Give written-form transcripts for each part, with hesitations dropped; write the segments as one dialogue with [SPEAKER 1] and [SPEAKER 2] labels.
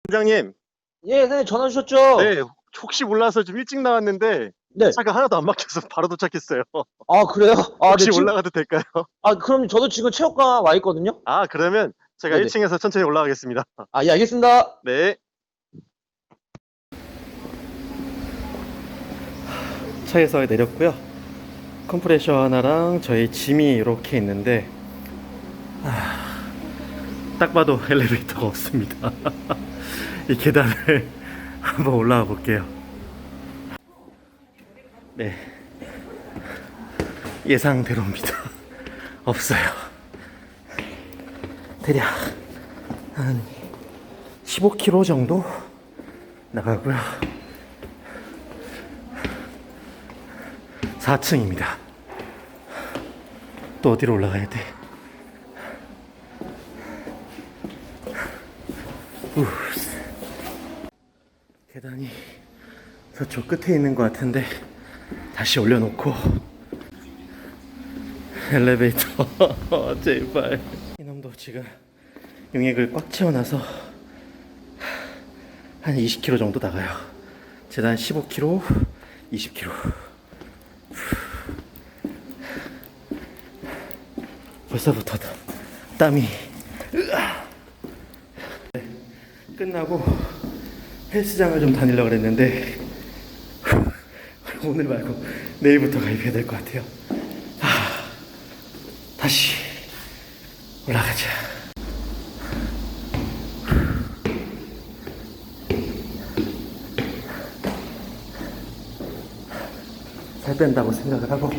[SPEAKER 1] 팀장님,
[SPEAKER 2] 예, 선생님 전화 주셨죠?
[SPEAKER 1] 네, 혹시 몰라서 좀 일찍 나왔는데
[SPEAKER 2] 네.
[SPEAKER 1] 차가 하나도 안 막혀서 바로 도착했어요.
[SPEAKER 2] 아, 그래요? 아, 네,
[SPEAKER 1] 혹시
[SPEAKER 2] 지금,
[SPEAKER 1] 올라가도 될까요?
[SPEAKER 2] 그럼 저도 지금 체육관 와 있거든요?
[SPEAKER 1] 아, 그러면 제가
[SPEAKER 2] 네네.
[SPEAKER 1] 1층에서 천천히 올라가겠습니다.
[SPEAKER 2] 아, 예, 알겠습니다.
[SPEAKER 1] 네.
[SPEAKER 3] 차에서 내렸고요. 컴프레셔 하나랑 저희 짐이 이렇게 있는데 딱 봐도 엘리베이터가 없습니다. 이 계단을 한번 올라가 볼게요. 네, 예상대로입니다. 없어요. 대략 한 15km 정도 나가고요. 4층입니다. 또 어디로 올라가야 돼? 계단이 저쪽 끝에 있는 것 같은데 다시 올려놓고 엘리베이터 제발. 이놈도 지금 용액을 꽉 채워놔서 한 20km 정도 나가요. 재단 15km, 20km. 벌써부터 땀이 끝나고 헬스장을 좀 다니려고 그랬는데 오늘 말고 내일부터 가입해야 될 것 같아요. 다시 올라가자. 살 뺀다고 생각을 하고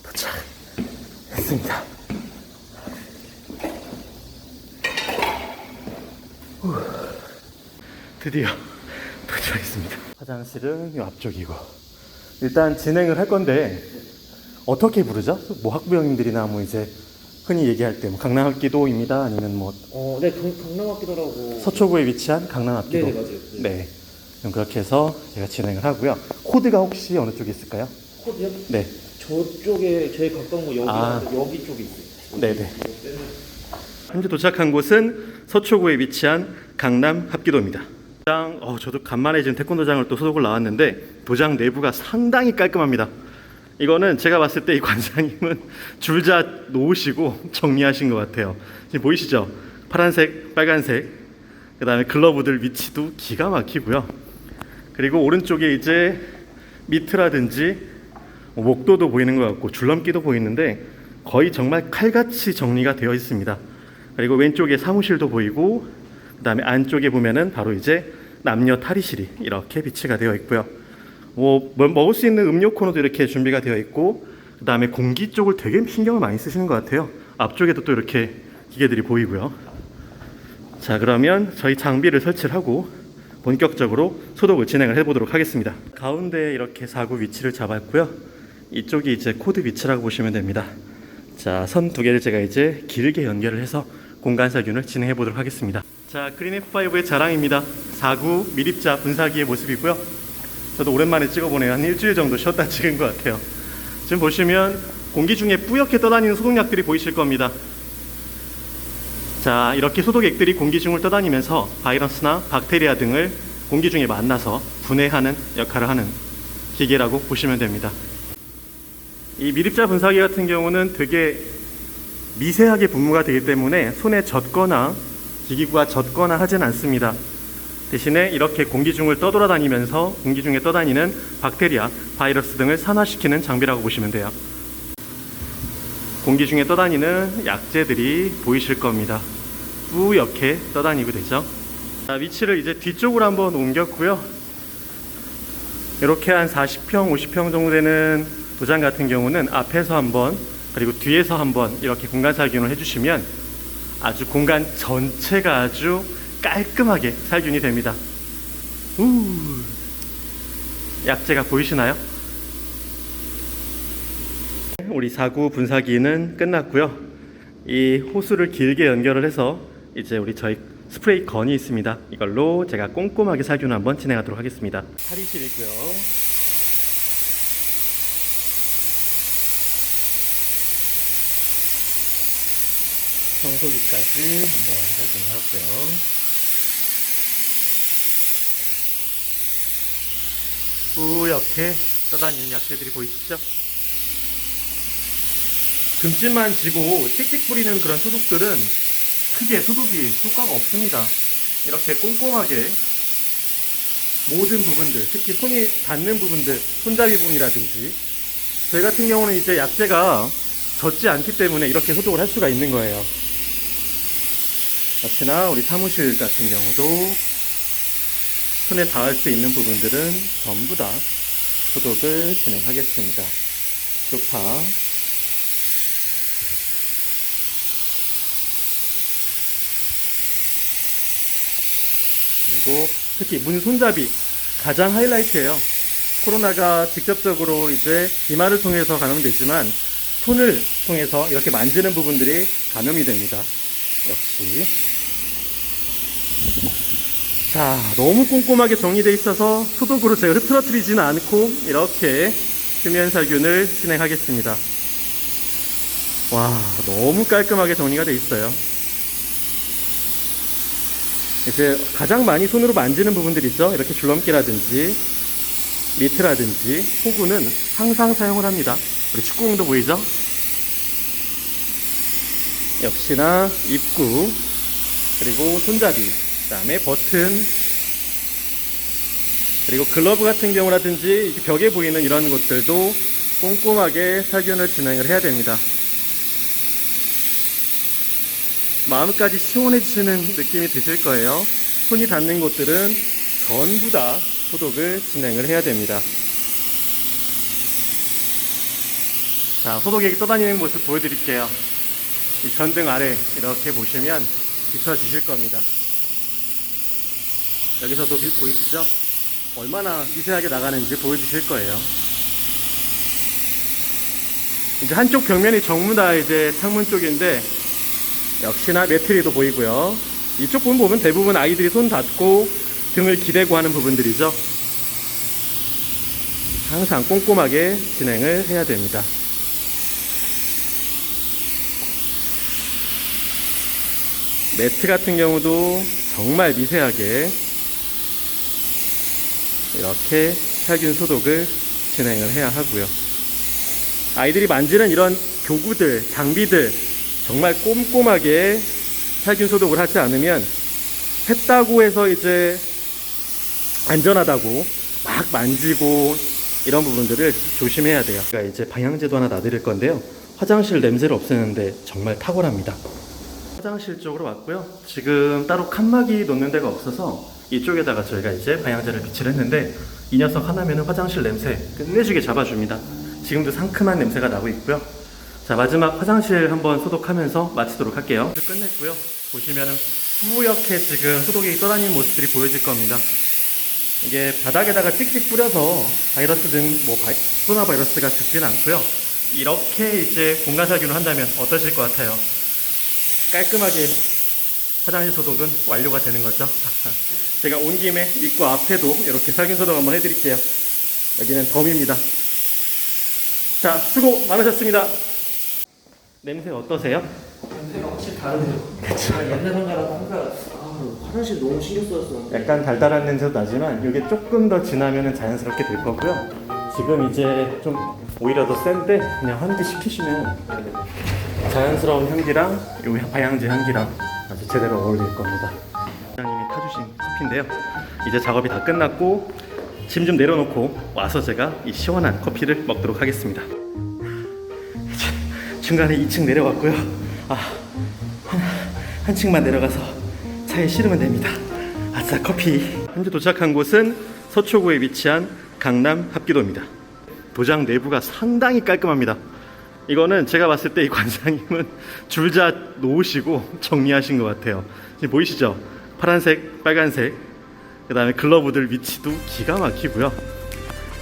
[SPEAKER 3] 도착했습니다. 드디어 도착했습니다. 화장실은 이 앞쪽이고 일단 진행을 할 건데 어떻게 부르죠? 뭐 학부형님들이나 뭐 이제 흔히 얘기할 때 뭐 강남학기도입니다 아니면 뭐
[SPEAKER 2] 네, 강남학기도라고.
[SPEAKER 3] 서초구에 위치한 강남학기도.
[SPEAKER 2] 네네, 맞아요. 네.
[SPEAKER 3] 네. 그럼 그렇게 해서 제가 진행을 하고요. 코드가 혹시 어느 쪽에 있을까요?
[SPEAKER 2] 코드요?
[SPEAKER 3] 네.
[SPEAKER 2] 저쪽에 제일 가까운 거 여기,
[SPEAKER 3] 아.
[SPEAKER 2] 여기 쪽에 있어요.
[SPEAKER 3] 네네. 현재 도착한 곳은 서초구에 위치한 강남 합기도입니다. 저도 간만에 지금 태권도장을 또 소속을 나왔는데 도장 내부가 상당히 깔끔합니다. 이거는 제가 봤을 때 이 관장님은 줄자 놓으시고 정리하신 것 같아요. 지금 보이시죠? 파란색, 빨간색, 그 다음에 글러브들 위치도 기가 막히고요. 그리고 오른쪽에 이제 미트라든지 목도도 보이는 것 같고 줄넘기도 보이는데 거의 정말 칼같이 정리가 되어 있습니다. 그리고 왼쪽에 사무실도 보이고 그 다음에 안쪽에 보면은 바로 이제 남녀 탈의실이 이렇게 비치가 되어 있고요. 뭐 먹을 수 있는 음료 코너도 이렇게 준비가 되어 있고 그 다음에 공기 쪽을 되게 신경을 많이 쓰시는 것 같아요. 앞쪽에도 또 이렇게 기계들이 보이고요. 자, 그러면 저희 장비를 설치를 하고 본격적으로 소독을 진행을 해보도록 하겠습니다. 가운데에 이렇게 4구 위치를 잡았고요. 이쪽이 이제 코드 위치라고 보시면 됩니다. 자, 선 두 개를 제가 이제 길게 연결을 해서 공간 살균을 진행해 보도록 하겠습니다. 자, 크리니프5의 자랑입니다. 4구 미립자 분사기의 모습이고요. 저도 오랜만에 찍어보네요. 한 일주일 정도 쉬었다 찍은 것 같아요. 지금 보시면 공기 중에 뿌옇게 떠다니는 소독약들이 보이실 겁니다. 자, 이렇게 소독액들이 공기 중을 떠다니면서 바이러스나 박테리아 등을 공기 중에 만나서 분해하는 역할을 하는 기계라고 보시면 됩니다. 이 미립자 분사기 같은 경우는 되게 미세하게 분무가 되기 때문에 손에 젖거나 기기가 젖거나 하진 않습니다. 대신에 이렇게 공기 중을 떠돌아다니면서 공기 중에 떠다니는 박테리아, 바이러스 등을 산화시키는 장비라고 보시면 돼요. 공기 중에 떠다니는 약재들이 보이실 겁니다. 뿌옇게 떠다니고 되죠. 자, 위치를 이제 뒤쪽으로 한번 옮겼고요. 이렇게 한 40평, 50평 정도 되는 도장 같은 경우는 앞에서 한번 그리고 뒤에서 한번 이렇게 공간 살균을 해주시면 아주 공간 전체가 아주 깔끔하게 살균이 됩니다. 약재가 보이시나요? 우리 4구 분사기는 끝났고요. 이 호스를 길게 연결을 해서 이제 저희 스프레이 건이 있습니다. 이걸로 제가 꼼꼼하게 살균을 한번 진행하도록 하겠습니다. 탈의실이고요. 청소기까지 한번 살균을 하고요. 뿌옇게 떠다니는 약재들이 보이시죠? 금집만 지고 찍찍 뿌리는 그런 소독들은 크게 소독이 효과가 없습니다. 이렇게 꼼꼼하게 모든 부분들, 특히 손이 닿는 부분들, 손잡이 부분이라든지, 저희 같은 경우는 이제 약재가 젖지 않기 때문에 이렇게 소독을 할 수가 있는 거예요. 역시나 우리 사무실 같은 경우도 손에 닿을 수 있는 부분들은 전부 다 소독을 진행하겠습니다. 소파, 그리고 특히 문 손잡이 가장 하이라이트예요. 코로나가 직접적으로 이제 이마를 통해서 감염이 되지만 손을 통해서 이렇게 만지는 부분들이 감염이 됩니다. 역시. 자, 너무 꼼꼼하게 정리되어 있어서 소독으로 제가 흐트러뜨리지는 않고 이렇게 표면 살균을 진행하겠습니다. 와, 너무 깔끔하게 정리가 되어 있어요. 이제 가장 많이 손으로 만지는 부분들 있죠. 이렇게 줄넘기라든지 미트라든지 호구는 항상 사용을 합니다. 우리 축구공도 보이죠? 역시나 입구, 그리고 손잡이, 그 다음에 버튼, 그리고 글러브 같은 경우라든지 벽에 보이는 이런 곳들도 꼼꼼하게 살균을 진행을 해야 됩니다. 마음까지 시원해지시는 느낌이 드실 거예요. 손이 닿는 곳들은 전부 다 소독을 진행을 해야 됩니다. 자, 소독액이 떠다니는 모습 보여드릴게요. 이 전등 아래 이렇게 보시면 비춰지실 겁니다. 여기서도 보이시죠? 얼마나 미세하게 나가는지 보여주실 거예요. 이제 한쪽 벽면이 전부 다 이제 창문 쪽인데 역시나 매트리도 보이고요. 이쪽 부분 보면 대부분 아이들이 손 닿고 등을 기대고 하는 부분들이죠. 항상 꼼꼼하게 진행을 해야 됩니다. 매트 같은 경우도 정말 미세하게 이렇게 살균 소독을 진행을 해야 하고요. 아이들이 만지는 이런 교구들, 장비들 정말 꼼꼼하게 살균 소독을 하지 않으면 했다고 해서 이제 안전하다고 막 만지고 이런 부분들을 조심해야 돼요. 제가 이제 방향제도 하나 놔드릴 건데요. 화장실 냄새를 없애는데 정말 탁월합니다. 화장실 쪽으로 왔고요. 지금 따로 칸막이 놓는 데가 없어서 이쪽에다가 저희가 이제 방향제를 비치를 했는데 이 녀석 하나면은 화장실 냄새 끝내주게 잡아줍니다. 지금도 상큼한 냄새가 나고 있고요. 자, 마지막 화장실 한번 소독하면서 마치도록 할게요. 끝냈고요. 보시면은 뿌옇게 지금 소독액이 떠다니는 모습들이 보여질 겁니다. 이게 바닥에다가 찍찍 뿌려서 바이러스 등 코로나 바이러스가 죽지는 않고요. 이렇게 이제 공간 살균을 한다면 어떠실 것 같아요? 깔끔하게 화장실 소독은 완료가 되는 거죠. 제가 온 김에 입구 앞에도 이렇게 살균 소독 한번 해드릴게요. 여기는 덤입니다. 자, 수고 많으셨습니다. 냄새 어떠세요?
[SPEAKER 2] 냄새가 확실히 다르네요. 옛날 생각하고 항상 화장실 너무 신경 써서
[SPEAKER 3] 약간 달달한 냄새도 나지만 이게 조금 더 지나면 자연스럽게 될 거고요. 지금 이제 좀 오히려 더 센데 그냥 환기 시키시면 자연스러운 향기랑 요 방향제 향기랑 아주 제대로 어울릴 겁니다. 사장님이 타주신 커피인데요. 이제 작업이 다 끝났고 짐 좀 내려놓고 와서 제가 이 시원한 커피를 먹도록 하겠습니다. 이제 중간에 2층 내려왔고요. 한 층만 내려가서 차에 실으면 됩니다. 아싸 커피. 현재 도착한 곳은 서초구에 위치한 강남 합기도입니다. 도장 내부가 상당히 깔끔합니다. 이거는 제가 봤을 때 이 관장님은 줄자 놓으시고 정리하신 것 같아요. 지금 보이시죠? 파란색, 빨간색, 그 다음에 글러브들 위치도 기가 막히고요.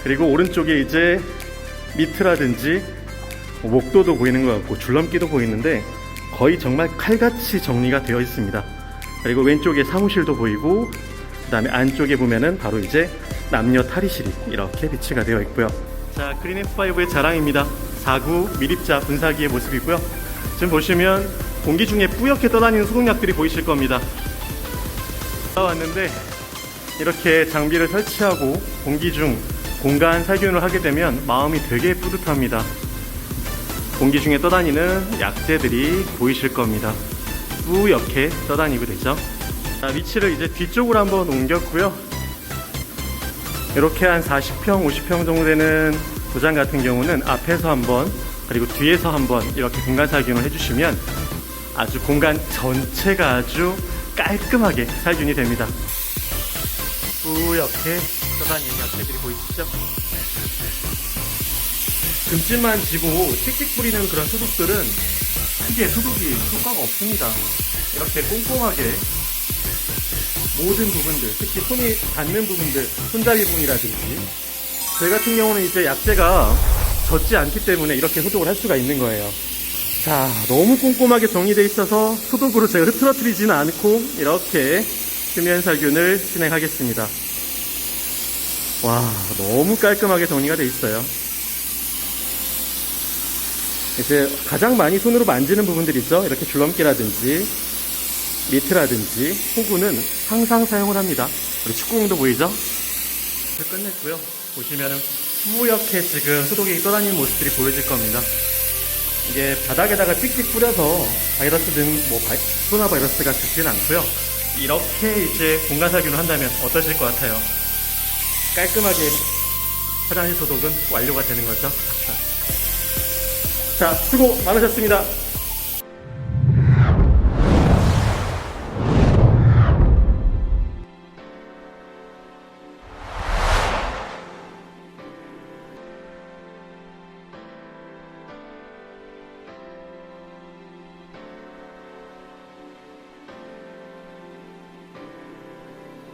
[SPEAKER 3] 그리고 오른쪽에 이제 미트라든지 목도도 보이는 것 같고 줄넘기도 보이는데 거의 정말 칼같이 정리가 되어 있습니다. 그리고 왼쪽에 사무실도 보이고 그 다음에 안쪽에 보면은 바로 이제 남녀 탈의실이 이렇게 비치가 되어 있고요. 자, 그린F5의 자랑입니다. 4구 미립자 분사기의 모습이고요. 지금 보시면 공기 중에 뿌옇게 떠다니는 소독약들이 보이실 겁니다. 왔는데 이렇게 장비를 설치하고 공기 중 공간 살균을 하게 되면 마음이 되게 뿌듯합니다. 공기 중에 떠다니는 약재들이 보이실 겁니다. 뿌옇게 떠다니고 되죠. 자, 위치를 이제 뒤쪽으로 한번 옮겼고요. 이렇게 한 40평, 50평 정도 되는 도장 같은 경우는 앞에서 한번 그리고 뒤에서 한번 이렇게 공간 살균을 해주시면 아주 공간 전체가 아주 깔끔하게 살균이 됩니다. 뿌옇게 떠다니는 약재들이 보이시죠? 금집만 지고 틱틱 뿌리는 그런 소독들은 크게 소독이 효과가 없습니다. 이렇게 꼼꼼하게 모든 부분들, 특히 손이 닿는 부분들, 손잡이 부분이라든지 저희 같은 경우는 이제 약재가 젖지 않기 때문에 이렇게 소독을 할 수가 있는 거예요. 자, 너무 꼼꼼하게 정리되어 있어서 소독으로 제가 흐트러뜨리지는 않고 이렇게 표면 살균을 진행하겠습니다. 와, 너무 깔끔하게 정리가 되어 있어요. 이제 가장 많이 손으로 만지는 부분들 있죠. 이렇게 줄넘기라든지 미트라든지 호구는 항상 사용을 합니다. 우리 축구공도 보이죠? 끝냈고요. 보시면은 뿌옇게 지금 소독이 떠다니는 모습들이 보여질 겁니다. 이게 바닥에다가 찍찍 뿌려서 바이러스든 뭐 코로나 바이러스가 죽지는 않고요. 이렇게 이제 공간 살균을 한다면 어떠실 것 같아요? 깔끔하게 화장실 소독은 완료가 되는 거죠. 자, 수고 많으셨습니다.